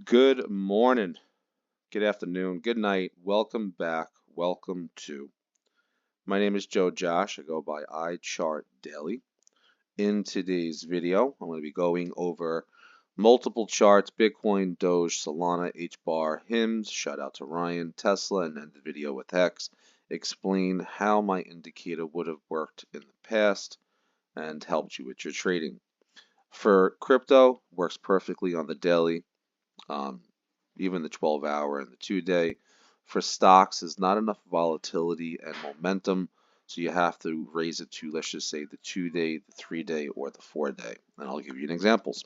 Good morning, good afternoon, good night. Welcome back. Welcome to. My name is Joe Josh. I go by iChartDaily. In today's video, I'm going to be going over multiple charts: Bitcoin, Doge, Solana, Hbar, HIMS. Shout out to Ryan, Tesla, and end the video with HEX. Explain how my indicator would have worked in the past and helped you with your trading. For crypto, works perfectly on the daily. Even the 12-hour and the 2-day. For stocks, there's not enough volatility and momentum, so you have to raise it to, let's just say, the 2-day, the 3-day, or the 4-day. And I'll give you examples.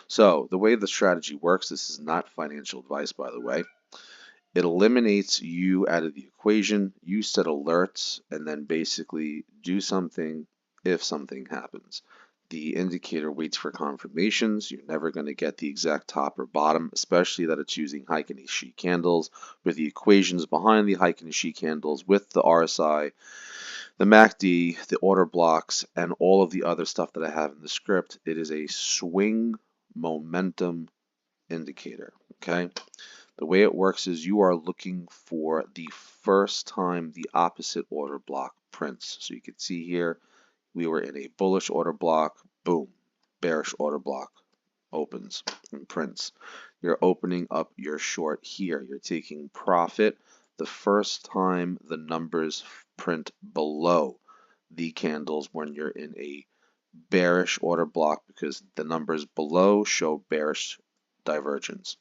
So the way the strategy works, this is not financial advice, by the way. It eliminates you out of the equation. You set alerts and then basically do something if something happens. The indicator waits for confirmations. You're never going to get the exact top or bottom, especially that it's using Heikin-Ishi candles with the equations behind the Heikin-Ishi candles with the RSI, the MACD, the order blocks, and all of the other stuff that I have in the script. It is a swing momentum indicator, okay? The way it works is you are looking for the first time the opposite order block prints. So you can see here, we were in a bullish order block, boom, bearish order block opens and prints. You're opening up your short here. You're taking profit the first time the numbers print below the candles when you're in a bearish order block, because the numbers below show bearish divergence.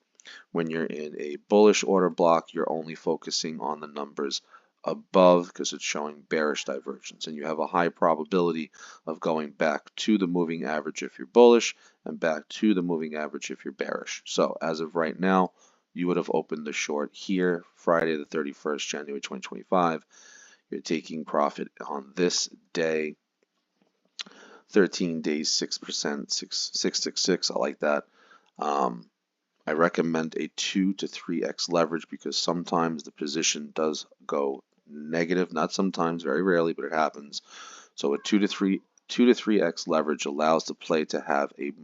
When you're in a bullish order block, you're only focusing on the numbers above because it's showing bearish divergence, and you have a high probability of going back to the moving average if you're bullish and back to the moving average if you're bearish. So as of right now, you would have opened the short here, Friday the 31st, January 2025. You're taking profit on this day, 13 days, 6%, 666. I like that. I recommend a 2 to 3x leverage because sometimes the position does go negative. Not sometimes, very rarely, but it happens. So a 2 to 3x leverage allows the play to have a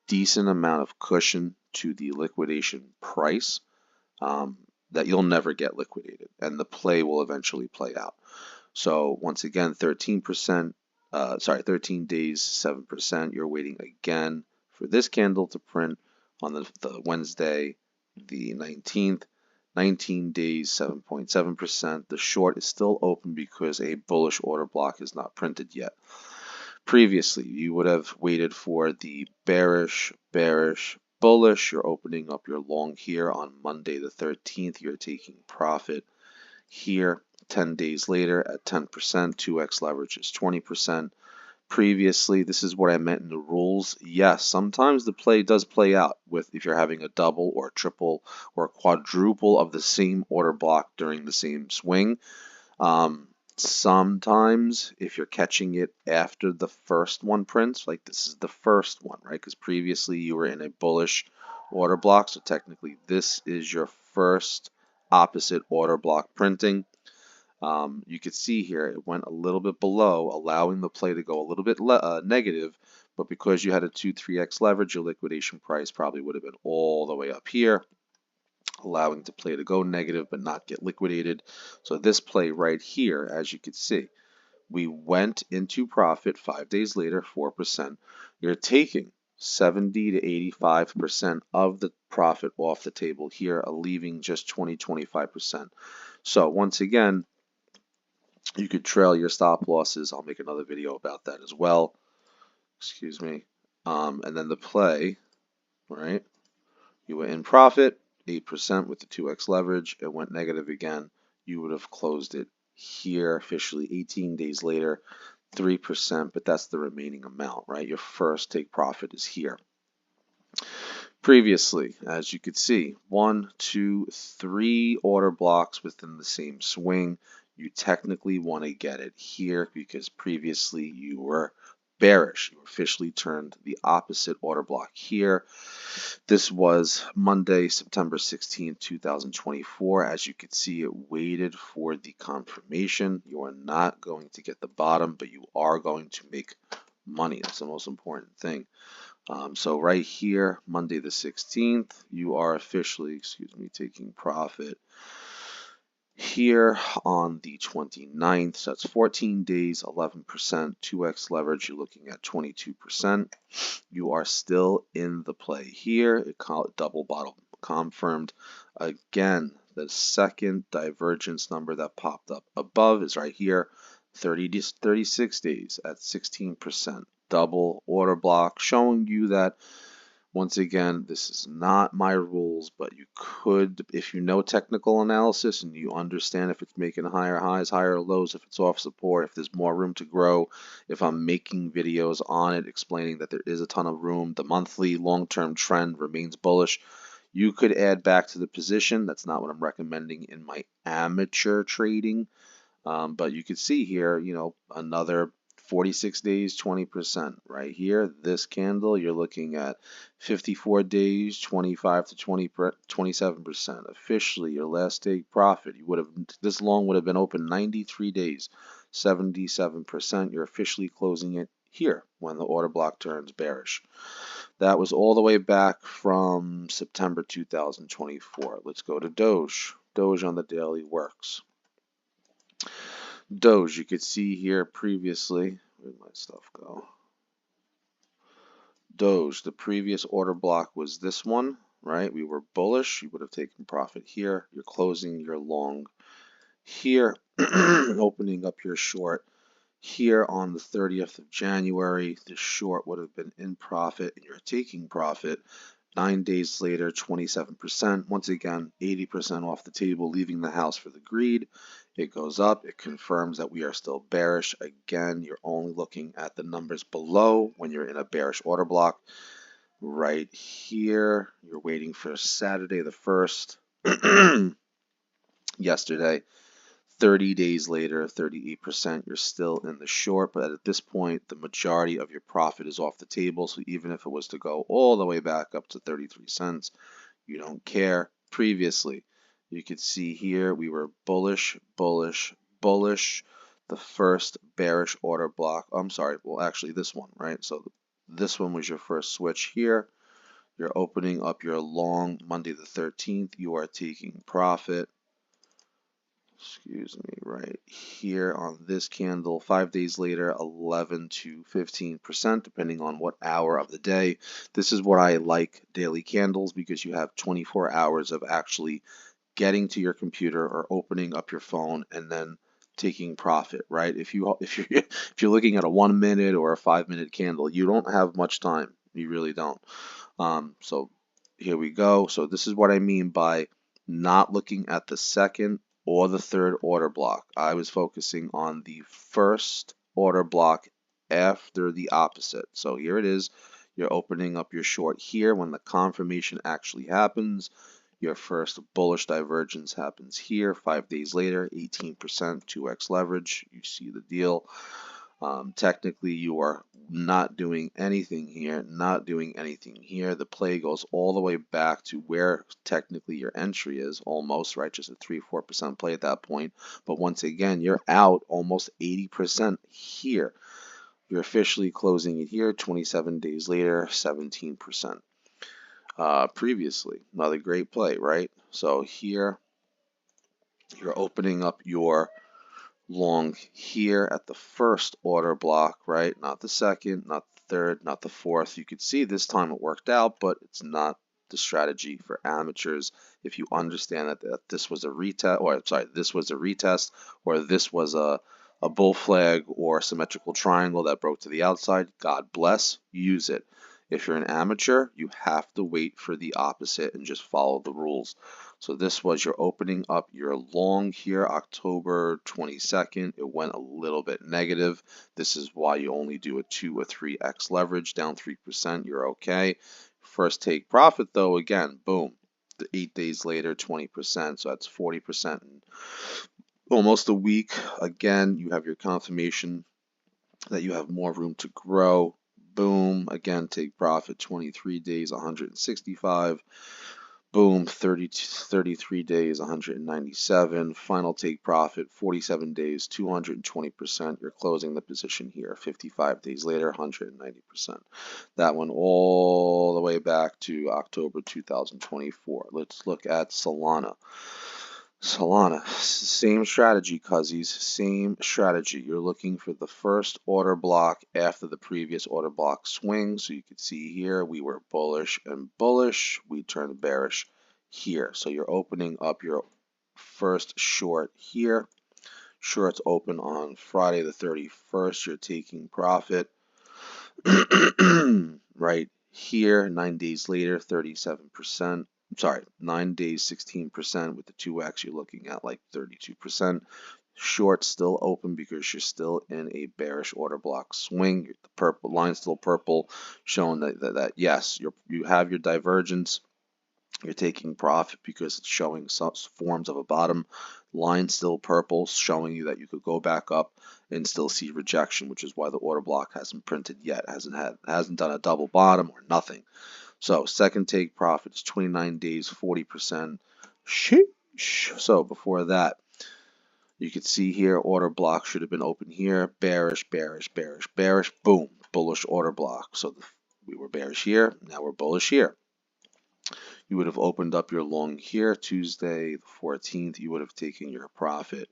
decent amount of cushion to the liquidation price that you'll never get liquidated, and the play will eventually play out. So once again, 13 days, 7%. You're waiting again for this candle to print on the Wednesday, the 19th, 19 days, 7.7%. The short is still open because a bullish order block is not printed yet. Previously, you would have waited for the bearish, bullish. You're opening up your long here on Monday the 13th. You're taking profit here. 10 days later at 10%, 2x leverage is 20%. Previously, this is what I meant in the rules. Yes, sometimes the play does play out with if you're having a double or triple or quadruple of the same order block during the same swing. Sometimes if you're catching it after the first one prints, like this is the first one, right? Because previously you were in a bullish order block, so technically this is your first opposite order block printing. You could see here it went a little bit below, allowing the play to go a little bit negative, but because you had a 2-3x leverage, your liquidation price probably would have been all the way up here, allowing the play to go negative but not get liquidated. So this play right here, as you can see, we went into profit 5 days later, 4%. You're taking 70 to 85% of the profit off the table here, leaving just 20-25%. So once again, you could trail your stop losses. I'll make another video about that as well. Excuse me. And then the play, right? You were in profit, 8% with the 2x leverage. It went negative again. You would have closed it here officially 18 days later, 3%, but that's the remaining amount, right? Your first take profit is here. Previously, as you could see, 1, 2, 3 order blocks within the same swing. You technically want to get it here because previously you were bearish. You officially turned the opposite order block here. This was Monday, September 16th, 2024. As you could see, it waited for the confirmation. You are not going to get the bottom, but you are going to make money. That's the most important thing. So right here, Monday the 16th, you are officially, taking profit. Here on the 29th, so that's 14 days, 11%, 2x leverage, you're looking at 22%. You are still in the play here. It double bottom confirmed. Again, the second divergence number that popped up above is right here, 30 to 36 days at 16%. Double order block, showing you that once again, this is not my rules, but you could, if you know technical analysis and you understand if it's making higher highs, higher lows, if it's off support, if there's more room to grow, if I'm making videos on it explaining that there is a ton of room, the monthly long-term trend remains bullish, you could add back to the position. That's not what I'm recommending in my amateur trading. But you can see here, another 46 days, 20%. Right here, this candle, you're looking at 54 days, 25 to 27%. Officially, your last take profit, this long would have been open 93 days, 77%. You're officially closing it here when the order block turns bearish. That was all the way back from September 2024. Let's go to Doge. Doge on the daily works. Doge, you could see here previously, where'd my stuff go? Doge, the previous order block was this one, right? We were bullish, you would have taken profit here. You're closing your long here, opening up your short here on the 30th of January. The short would have been in profit and you're taking profit. 9 days later, 27%. Once again, 80% off the table, leaving the house for the greed. It goes up. It confirms that we are still bearish. Again, you're only looking at the numbers below when you're in a bearish order block. Right here, you're waiting for Saturday the 1st. Yesterday, 30 days later, 38%, you're still in the short, but at this point, the majority of your profit is off the table, so even if it was to go all the way back up to 33 cents, you don't care. Previously, you could see here, we were bullish, bullish, bullish. The first bearish order block, I'm sorry, well, actually this one, right? So this one was your first switch here. You're opening up your long Monday the 13th. You are taking profit. Right here on this candle, 5 days later, 11 to 15%, depending on what hour of the day. This is what I like daily candles, because you have 24 hours of actually getting to your computer or opening up your phone and then taking profit, right? If you're looking at a 1 minute or a 5 minute candle, you don't have much time. You really don't. So here we go. So this is what I mean by not looking at the second or the third order block. I was focusing on the first order block after the opposite. So here it is. You're opening up your short here when the confirmation actually happens. Your first bullish divergence happens here. 5 days later, 18%, 2x leverage. You see the deal. Technically, you are not doing anything here, not doing anything here. The play goes all the way back to where technically your entry is, almost, right? Just a 3-4% play at that point. But once again, you're out almost 80% here. You're officially closing it here, 27 days later, 17%. Previously, another great play, right? So here, you're opening up your long here at the first order block, right? Not the second, not the third, not the fourth. You could see this time it worked out, but it's not the strategy for amateurs. If you understand that this was a retest, or sorry, this was a retest, or this was a bull flag or a symmetrical triangle that broke to the outside, God bless, use it. If you're an amateur, you have to wait for the opposite and just follow the rules. So this was your opening up your long here, October 22nd. It went a little bit negative. This is why you only do a 2 or 3x leverage, down 3%. You're okay. First take profit though, again, boom. 8 days later, 20%. So that's 40% in almost a week. Again, you have your confirmation that you have more room to grow. Boom, again, take profit, 23 days, 165. Boom, 33 days, 197. Final take profit, 47 days, 220%. You're closing the position here. 55 days later, 190%. That went all the way back to October 2024. Let's look at Solana. Solana, same strategy, cuzzies, same strategy. You're looking for the first order block after the previous order block swing. So you can see here we were bullish and bullish. We turned bearish here. So you're opening up your first short here. Shorts open on Friday the 31st. You're taking profit right here. 9 days later, 37%. Sorry, 9 days, 16%. With the 2x, you're looking at like 32%. Short still open because you're still in a bearish order block swing. The purple line still purple, showing that yes, you have your divergence. You're taking profit because it's showing some forms of a bottom. Line still purple, showing you that you could go back up and still see rejection, which is why the order block hasn't printed yet, hasn't done a double bottom or nothing. So second take profit is 29 days, 40%. Sheesh. So before that, you can see here order block should have been open here. Bearish, bearish, bearish, bearish. Boom, bullish order block. So we were bearish here. Now we're bullish here. You would have opened up your long here Tuesday the 14th. You would have taken your profit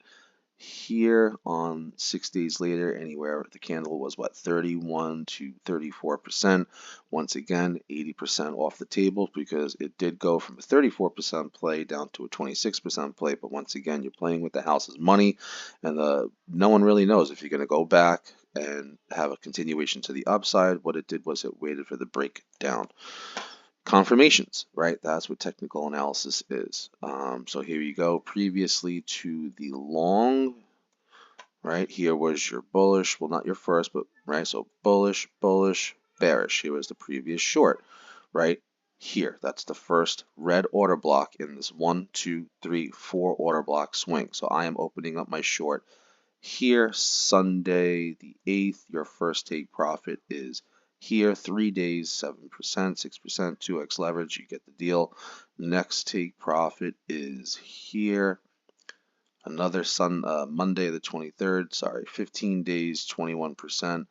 here on 6 days later. Anywhere the candle was what, 31 to 34%. Once again, 80% off the table because it did go from a 34% play down to a 26% play. But once again, you're playing with the house's money, and no one really knows if you're going to go back and have a continuation to the upside. What it did was it waited for the breakdown. Confirmations, right? That's what technical analysis is. So here you go. Previously to the long, right? Here was your bullish. Well, not your first, but right. So bullish, bullish, bearish. Here was the previous short, right? Here, that's the first red order block in this 1, 2, 3, 4 order block swing. So I am opening up my short here. Sunday the 8th. Your first take profit is here, 3 days, 7%, 6%, 2x leverage, you get the deal. Next take profit is here. Another Monday the 23rd, sorry, 15 days, 21%.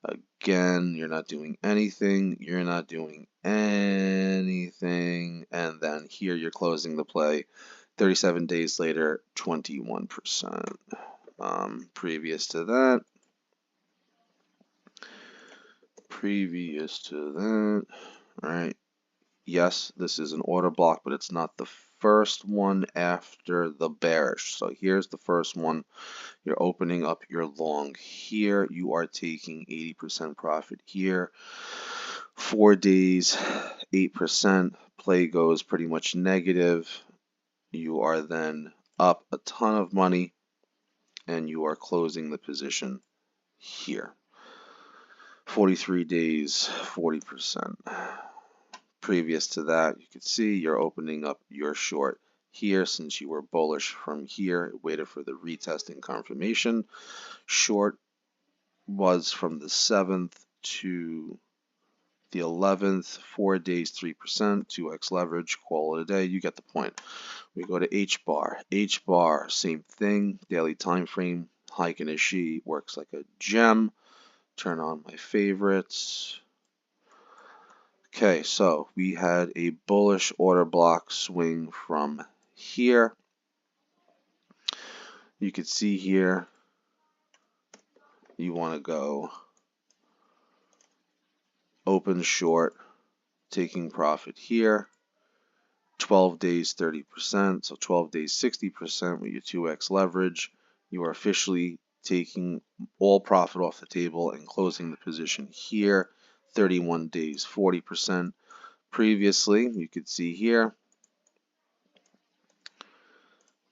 Again, you're not doing anything, you're not doing anything. And then here you're closing the play. 37 days later, 21%. Previous to that, right? Yes, this is an order block, but it's not the first one after the bearish. So here's the first one. You're opening up your long here. You are taking 80% profit here. 4 days, 8%. Play goes pretty much negative. You are then up a ton of money, and you are closing the position here. 43 days, 40%. Previous to that, you can see you're opening up your short here since you were bullish from here. It waited for the retesting confirmation. Short was from the 7th to the 11th, 4 days, 3%, 2x leverage, call it a day. You get the point. We go to Hbar. Hbar, same thing, daily time frame, hike and a she, works like a gem. Turn on my favorites. Okay, so we had a bullish order block swing from here. You can see here, you want to go open short, taking profit here. 12 days, 30%, so 12 days, 60% with your 2x leverage. You are officially taking all profit off the table and closing the position here. 31 days, 40%. Previously, you could see here,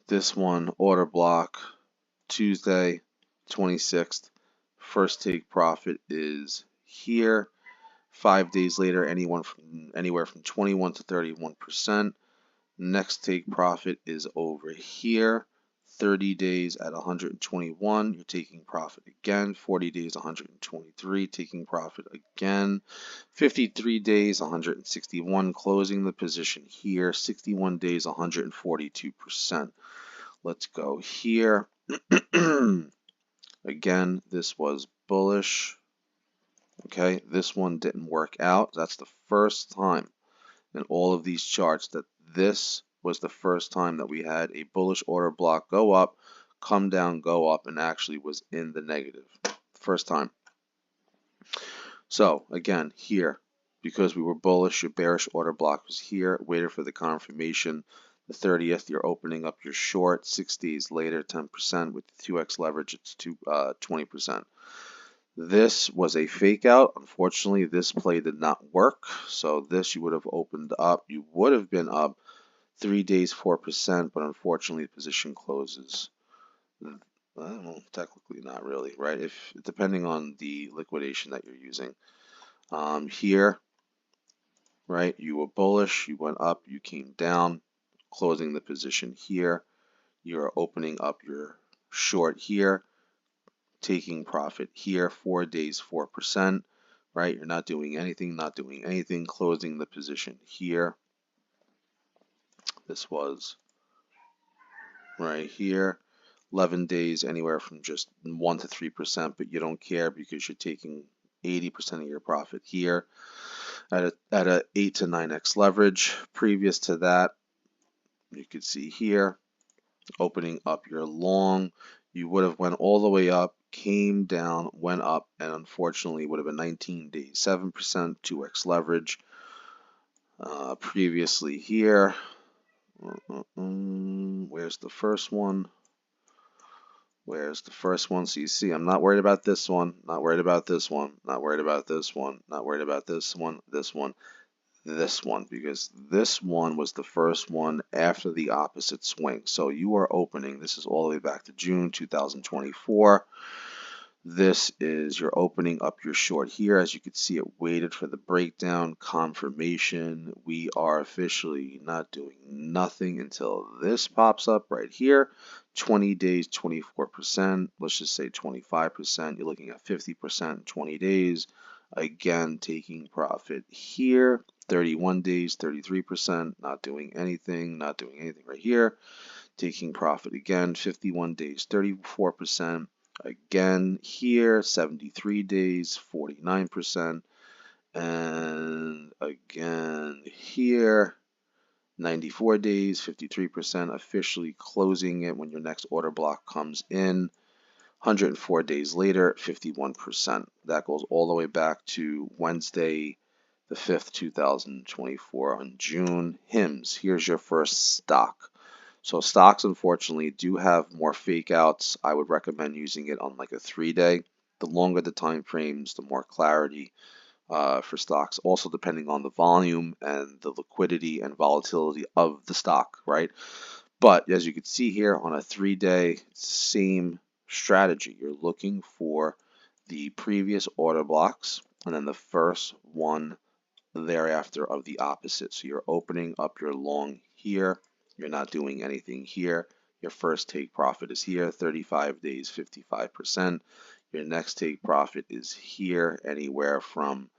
this one, order block, Tuesday, 26th. First take profit is here. 5 days later, anywhere from 21 to 31%. Next take profit is over here. 30 days at 121, you're taking profit again. 40 days, 123, taking profit again. 53 days, 161, closing the position here. 61 days, 142%. Let's go here. Again, this was bullish. Okay, this one didn't work out. That's the first time in all of these charts that this was the first time that we had a bullish order block go up, come down, go up, and actually was in the negative. First time. So again, here, because we were bullish, your bearish order block was here, waited for the confirmation. The 30th, you're opening up your short. 6 days later, 10%. With the 2x leverage, it's 20%. This was a fake out. Unfortunately, this play did not work. So this you would have opened up. You would have been up 3 days, 4%, but unfortunately, the position closes. Well, technically not really, right? If depending on the liquidation that you're using. Here, right? You were bullish. You went up. You came down, closing the position here. You're opening up your short here, taking profit here. 4 days, 4%, right? You're not doing anything, closing the position here. This was right here. 11 days, anywhere from just 1 to 3%, but you don't care because you're taking 80% of your profit here at a 8 to 9x leverage. Previous to that, you could see here, opening up your long, you would have went all the way up, came down, went up, and unfortunately would have been 19 days, 7%, 2x leverage. Previously here, where's the first one? Where's the first one? So you see, I'm not worried about this one, not worried about this one, not worried about this one, not worried about this one, this one, this one, because this one was the first one after the opposite swing. So you are opening, this is all the way back to June 2024. This is you're opening up your short here. As you can see, it waited for the breakdown confirmation. We are officially not doing nothing until this pops up right here. 20 days, 24%. Let's just say 25%. You're looking at 50% in 20 days. Again, taking profit here. 31 days, 33%. Not doing anything right here. Taking profit again. 51 days, 34%. Again here, 73 days, 49%, and again here, 94 days, 53%, officially closing it when your next order block comes in. 104 days later, 51%. That goes all the way back to Wednesday, the 5th, 2024 on June. HIMS, here's your first stock. So stocks, unfortunately, do have more fake outs. I would recommend using it on like a 3-day. The longer the time frames, the more clarity for stocks. Also depending on the volume and the liquidity and volatility of the stock, right? But as you can see here on a 3-day, same strategy. You're looking for the previous order blocks and then the first one thereafter of the opposite. So you're opening up your long here. You're not doing anything here. Your first take profit is here, 35 days, 55%. Your next take profit is here, anywhere from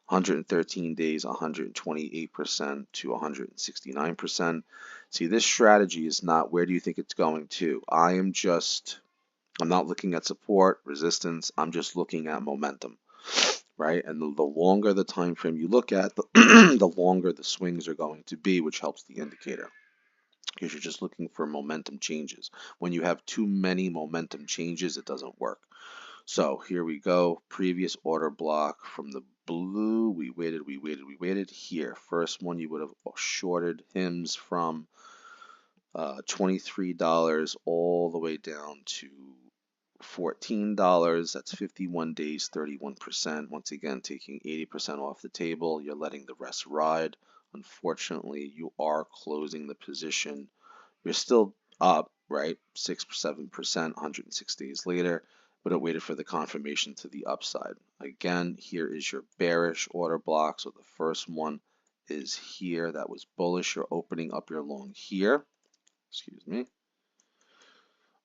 113 days, 128% to 169%. See, this strategy is not where do you think it's going to. I'm not looking at support, resistance. I'm just looking at momentum, right? And the longer the time frame you look at, the longer the swings are going to be, which helps the indicator. Because you're just looking for momentum changes. When you have too many momentum changes, it doesn't work. So here we go. Previous order block from the blue. We waited. Here, first one you would have shorted HIMS from $23 all the way down to $14. That's 51 days, 31%. Once again, taking 80% off the table. You're letting the rest ride. Unfortunately, you are closing the position. You're still up, right? 6 or 7%, 106 days later, but it waited for the confirmation to the upside. Again, here is your bearish order block. So the first one is here. That was bullish. You're opening up your long here. Excuse me.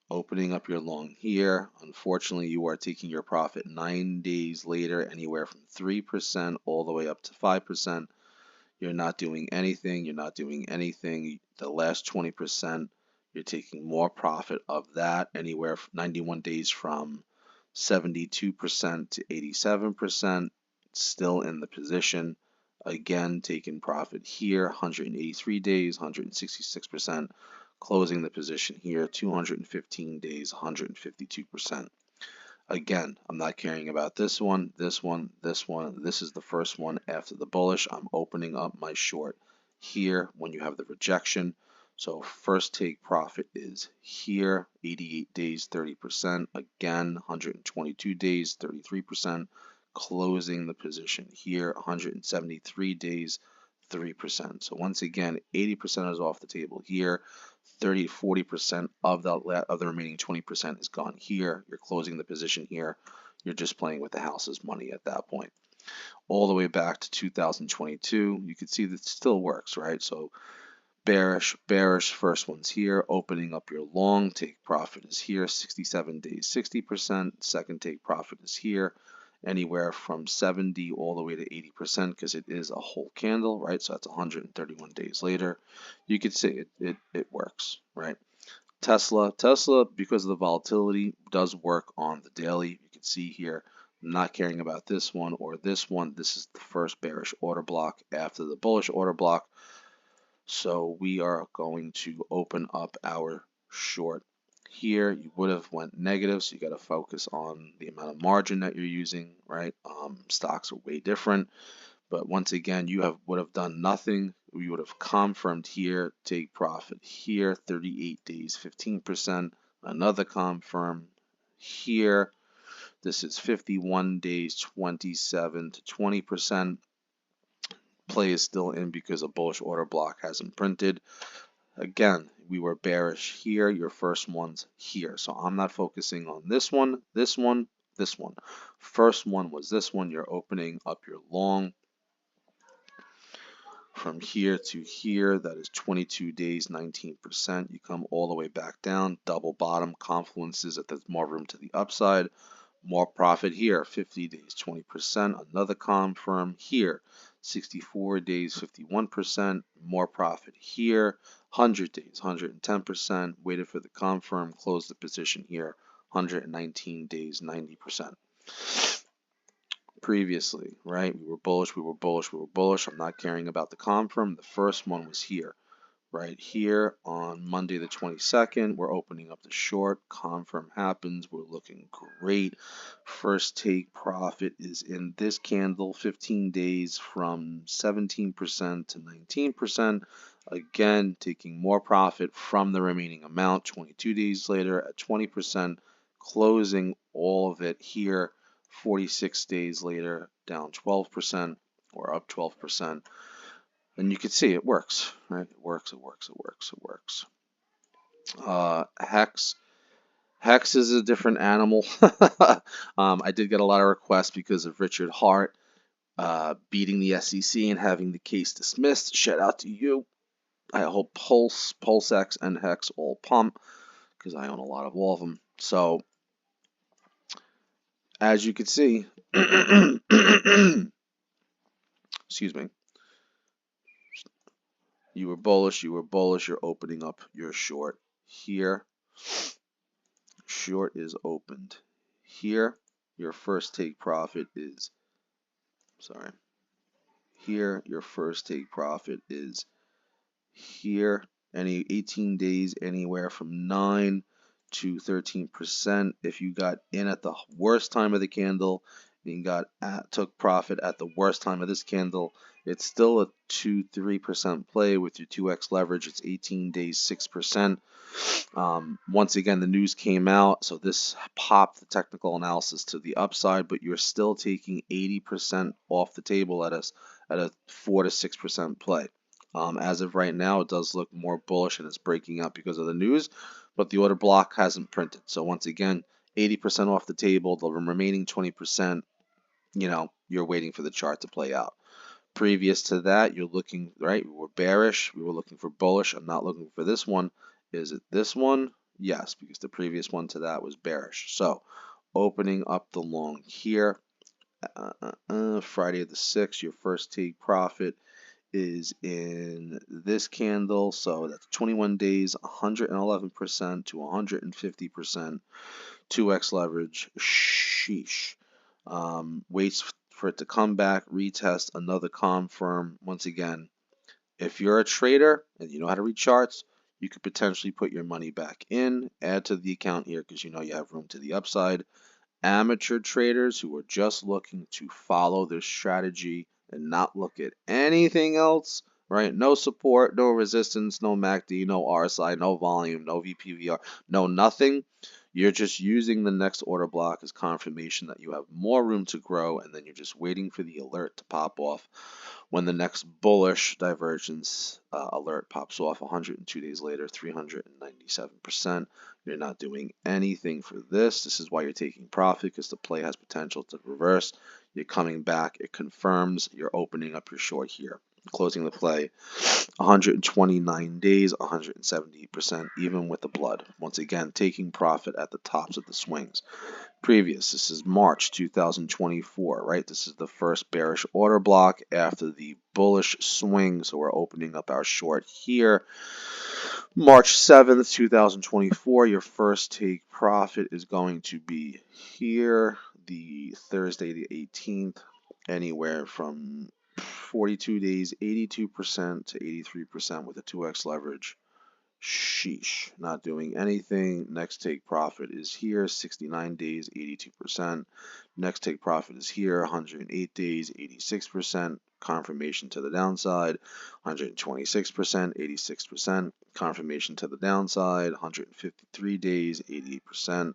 opening up your long here. Unfortunately, you are taking your profit 9 days later, anywhere from 3% all the way up to 5%. You're not doing anything. You're not doing anything. The last 20%, you're taking more profit of that, anywhere from 91 days from 72% to 87%, still in the position. Again, taking profit here, 183 days, 166%, closing the position here, 215 days, 152%. Again, I'm not caring about this one, this one, this one. This is the first one after the bullish. I'm opening up my short here when you have the rejection. So first take profit is here, 88 days, 30%. Again, 122 days, 33%. Closing the position here, 173 days, 3%. So once again, 80% is off the table here. 30-40% of the remaining 20% is gone here. You're closing the position here. You're just playing with the house's money at that point. All the way back to 2022, you can see that it still works, right? So bearish, first one's here, opening up your long, take profit is here, 67 days, 60%. Second take profit is here, anywhere from 70 all the way to 80%, because it is a whole candle, right? So that's 131 days later. You can see it works, right? Tesla, because of the volatility, does work on the daily. You can see here, I'm not caring about this one or this one. This is the first bearish order block after the bullish order block. So we are going to open up our short here. You would have went negative, so you got to focus on the amount of margin that you're using, right? Stocks are way different, but once again, you would have done nothing. We would have confirmed here, take profit here, 38 days, 15%. Another confirm here. This is 51 days, 27 to 20%. Play is still in because a bullish order block hasn't printed. Again, we were bearish here. Your first one's here. So I'm not focusing on this one, this one, this one. First one was this one. You're opening up your long from here to here. That is 22 days, 19%. You come all the way back down. Double bottom confluences that there's more room to the upside. More profit here, 50 days, 20%. Another confirm here, 64 days, 51%. More profit here, 100 days, 110%. Waited for the confirm, closed the position here, 119 days, 90%. Previously, right, we were bullish, we were bullish, we were bullish. I'm not caring about the confirm. The first one was here. Right here on Monday the 22nd, we're opening up the short. Confirm happens. We're looking great. First take profit is in this candle, 15 days from 17% to 19%. Again, taking more profit from the remaining amount, 22 days later at 20%, closing all of it here, 46 days later, down 12% or up 12%. And you can see it works, right? It works. HEX. HEX is a different animal. I did get a lot of requests because of Richard Hart beating the SEC and having the case dismissed. Shout out to you. I hope PulseX, and HEX all pump because I own a lot of all of them. So, as you can see, excuse me. You were bullish, you're opening up your short here. Short is opened here. Your first take profit is, here. Your first take profit is here. Any 18 days, anywhere from 9 to 13%. If you got in at the worst time of the candle, and took profit at the worst time of this candle, it's still a 2-3% play with your 2x leverage. It's 18 days, 6%. Once again, the news came out, so this popped the technical analysis to the upside, but you're still taking 80% off the table at a 4 to 6% play. As of right now, it does look more bullish and it's breaking out because of the news, but the order block hasn't printed. So once again, 80% off the table. The remaining 20%, you're waiting for the chart to play out. Previous to that, you're looking, right, we were bearish, we were looking for bullish. I'm not looking for this one. Is it this one? Yes, because the previous one to that was bearish. So opening up the long here, Friday the 6th, your first take profit is in this candle. So that's 21 days, 111% to 150%, 2x leverage. Sheesh. Waits for it to come back, retest, another confirm. Once again, if you're a trader and you know how to read charts, you could potentially put your money back in, add to the account here because you know you have room to the upside. Amateur traders who are just looking to follow their strategy and not look at anything else, right? No support, no resistance, no MACD, no RSI, no volume, no VPVR, no nothing. You're just using the next order block as confirmation that you have more room to grow, and then you're just waiting for the alert to pop off when the next bullish divergence alert pops off 102 days later, 397%. You're not doing anything for this. This is why you're taking profit, because the play has potential to reverse. You're coming back. It confirms. You're opening up your short here. Closing the play 129 days, 170%, even with the blood. Once again, taking profit at the tops of the swings. This is March 2024, right? This is the first bearish order block after the bullish swing. So we're opening up our short here. March 7th, 2024, your first take profit is going to be here, the Thursday the 18th, anywhere from 42 days, 82% to 83% with a 2x leverage. Sheesh, not doing anything. Next take profit is here, 69 days, 82%. Next take profit is here, 108 days, 86%. Confirmation to the downside, 126%, 86%. Confirmation to the downside, 153 days, 88%.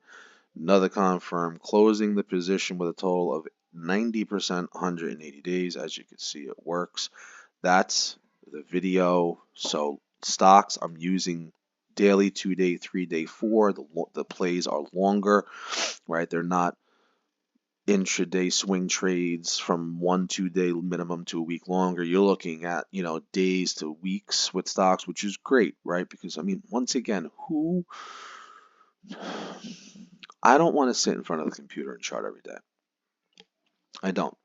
Another confirm, closing the position with a total of 90%, 180 days. As you can see, it works. That's the video. So stocks, I'm using daily, 2-day, 3-day, 4. The plays are longer, right? They're not intraday swing trades from 1-2 day minimum to a week longer. You're looking at, days to weeks with stocks, which is great, right? Because, I mean, once again, I don't want to sit in front of the computer and chart every day. I don't.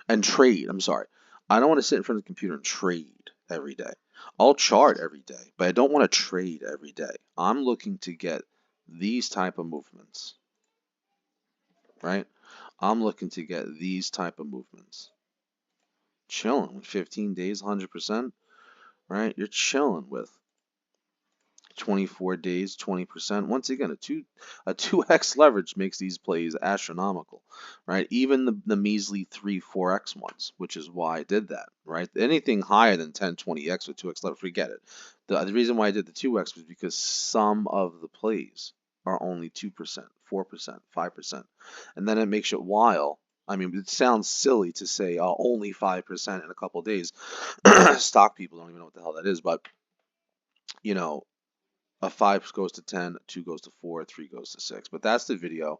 And trade, I'm sorry. I don't want to sit in front of the computer and trade every day. I'll chart every day, but I don't want to trade every day. I'm looking to get these type of movements, right? I'm looking to get these type of movements. Chilling with 15 days, 100%, right? You're chilling with 24 days, 20%. Once again, a 2x leverage makes these plays astronomical, right? Even the measly 3-4x ones, which is why I did that, right? Anything higher than 10, 20x with 2x leverage, forget it. The reason why I did the 2x was because some of the plays are only 2%, 4%, 5%. And then it makes it wild. I mean, it sounds silly to say only 5% in a couple of days. Stock people don't even know what the hell that is, but, a 5 goes to 10, a 2 goes to 4, 3 goes to 6. But that's the video.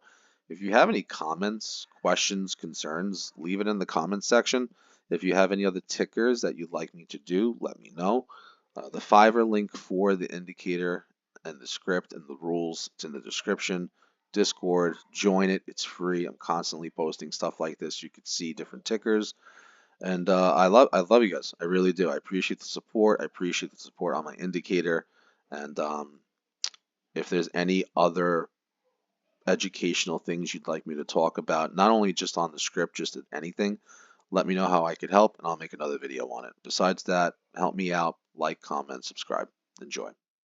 If you have any comments, questions, concerns, leave it in the comments section. If you have any other tickers that you'd like me to do, let me know. The Fiverr link for the indicator and the script and the rules, it's in the description. Discord, join it. It's free. I'm constantly posting stuff like this. You could see different tickers. And I love you guys. I really do. I appreciate the support. I appreciate the support on my indicator. And if there's any other educational things you'd like me to talk about, not only just on the script, just anything, let me know how I could help, and I'll make another video on it. Besides that, help me out, like, comment, subscribe. Enjoy.